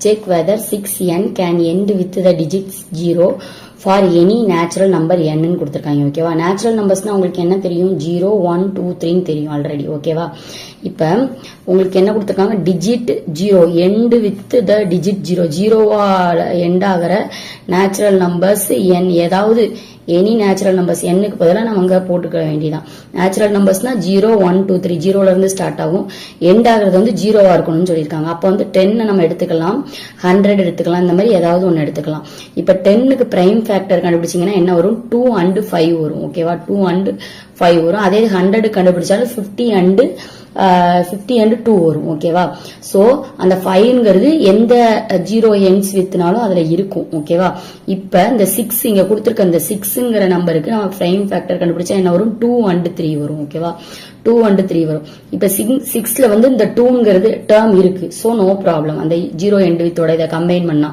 check whether 6n can end with the digits 0 for any natural number n ன்னு கொடுத்திருக்காங்க. ஓகேவா? Natural நம்பர்ஸ்னா உங்களுக்கு என்ன தெரியும்? 0 1 2 3 தெரியும் ஆல்ரெடி. ஓகேவா? இப்ப உங்களுக்கு என்ன கொடுத்திருக்காங்க? டிஜிட் 0 end with the digit 0 ஜீரோவா எண்ட் ஆகிற நேச்சுரல் நம்பர்ஸ் n. ஏதாவது எனி நேச்சுரல் நம்பர்ஸ் என்னுக்கு பதிலாக நம்ம அங்க போட்டுக்க வேண்டியதான். நேச்சுரல் நம்பர்ஸ்னா 0 1 2 3 ஜீரோல இருந்து ஸ்டார்ட் ஆகும். எண்ட் ஆகுறது வந்து ஜீரோவா இருக்கணும்னு சொல்லியிருக்காங்க. அப்ப வந்து 10 நம்ம எடுத்துக்கலாம், 100 எடுத்துக்கலாம், இந்த மாதிரி ஏதாவது ஒன்னு எடுத்துக்கலாம். இப்ப 10க்கு பிரைம் ஃபேக்டர் கண்டுபிடிச்சீங்கன்னா என்ன வரும்? 2 and 5 வரும். ஓகேவா? 2 and 5 வரும். அதே 100 கண்டுபிடிச்சாலும் 50 and 2 வரும். ஓகேவா? சோ அந்த 5ங்கிறது எந்த 0 ends வித்னாலும் அதுல இருக்கும். ஓகேவா? இப்ப இந்த 6 இங்க கொடுத்திருக்க இந்த 6ங்கிற நம்பருக்கு நம்ம பிரைம் ஃபேக்டர் கண்டுபிடிச்சா என்ன வரும்? 2 and 3 வரும். ஓகேவா? 2 and 3 வரும். இப்ப 6ல வந்து இந்த 2ங்கிறது டேர்ம் இருக்கு. So no problem. அந்த 0 end வித்தோட இதை கம்பைன் பண்ணா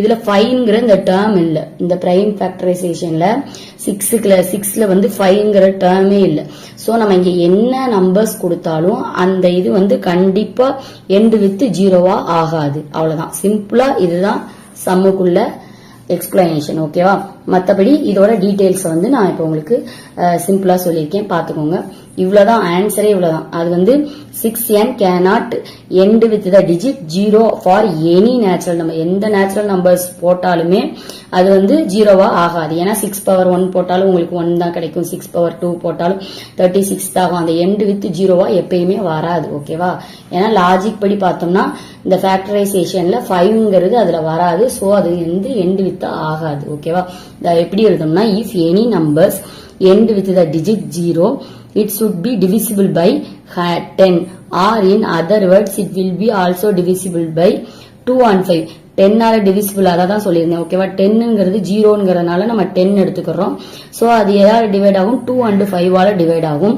இதுல 5ங்கிற இந்த டேர்ம் இல்ல. இந்த பிரைம் ஃபேக்டரைசேஷன்ல 6ல வந்து 5ங்கிற டேர்மே இல்ல. சோ நம்ம இங்க என்ன நம்பர்ஸ் கொடுத்தாலும் அந்த இது வந்து கண்டிப்பா எண்ட் வித் ஜீரோவா ஆகாது. அவ்வளவுதான். சிம்பிளா இதுதான் சம்முக்குள்ள எக்ஸ்பிளனேஷன். ஓகேவா? மத்தபடி இதோட டீடைல்ஸ் வந்து நான் இப்ப உங்களுக்கு சிம்பிளா சொல்லியிருக்கேன், பாத்துக்கோங்க. இவ்வளவுதான் ஆன்சரே, இவ்வளவுதான். அது வந்து 6n cannot end with the digit 0 for any natural number. எந்த நேச்சுரல் நம்பர்ஸ் போட்டாலுமே அது வந்து ஜீரோவா ஆகாது. ஏன்னா 6 பவர் 1 போட்டாலும் உங்களுக்கு 1 தான் கிடைக்கும், 6 பவர் 2 போட்டாலும் 36 ஆகும். அந்த எண்ட் வித் ஜீரோவா எப்பயுமே வராது. ஓகேவா? ஏன்னா லாஜிக் படி பார்த்தோம்னா இந்த ஃபேக்டரைசேஷன்ல 5ங்கிறது அதுல வராது. சோ அது வந்து எண்ட் வித் ஆகாது. ஓகேவா? எப்படி எழுதணும்னா, if any numbers end with the digit 0 it should be divisible by 10, or in other words it will be also divisible by 2 and 5. 10 ஆல டிவிசிபிள் அதான் சொல்லியிருந்தேன். ஓகேவா? 10ங்கிறது 0ங்கிறதுனால நம்ம 10 எடுத்துக்கிறோம். சோ அது எதால டிவைட் ஆகும்? 2 and 5 ஆல டிவைட் ஆகும்.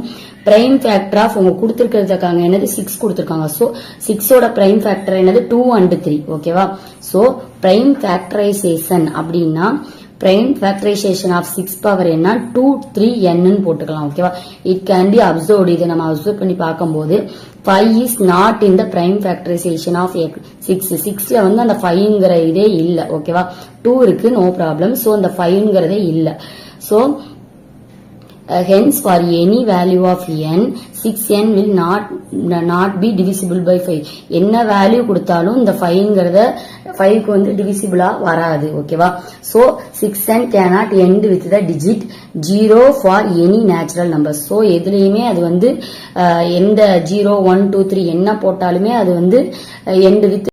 பிரைம் ஃபேக்டர் ஆஃப் உங்க கொடுத்திருக்கிறதுக்காங்க என்னது? 6 கொடுத்திருக்காங்க. சோ 6ஓட பிரைம் ஃபேக்டர் என்னது? 2 and 3. ஓகேவா? சோ பிரைம் ஃபேக்டரைசேஷன் அப்படின்னா பிரைம் ஃபேக்டரைசேஷன் ஆஃப் 6 பவர் என்ன? 2 3 n போட்டுக்கலாம். ஓகேவா? It can be observed. இதை நம்ம அப்சர்வ் பண்ணி பார்க்கும்போது 5 is not in the prime factorization of 6. 6ல வந்து அந்த 5ங்கிற இதே இல்ல. ஓகேவா? 2 இருக்கு, நோ ப்ராப்ளம். சோ அந்த 5ங்கிறதே இல்ல. So hence for any value of n 6n will not be divisible by 5. என்ன வேல்யூ கொடுத்தாலும் இந்த 5ங்கிறத 5க்கு வந்து டிவிசிபிளா வராது. ஓகேவா? So 6n cannot end with the digit 0 for any natural number. So எதுலயுமே அது வந்து எந்த 0 1 2 3 என்ன போட்டாலுமே அது வந்து end with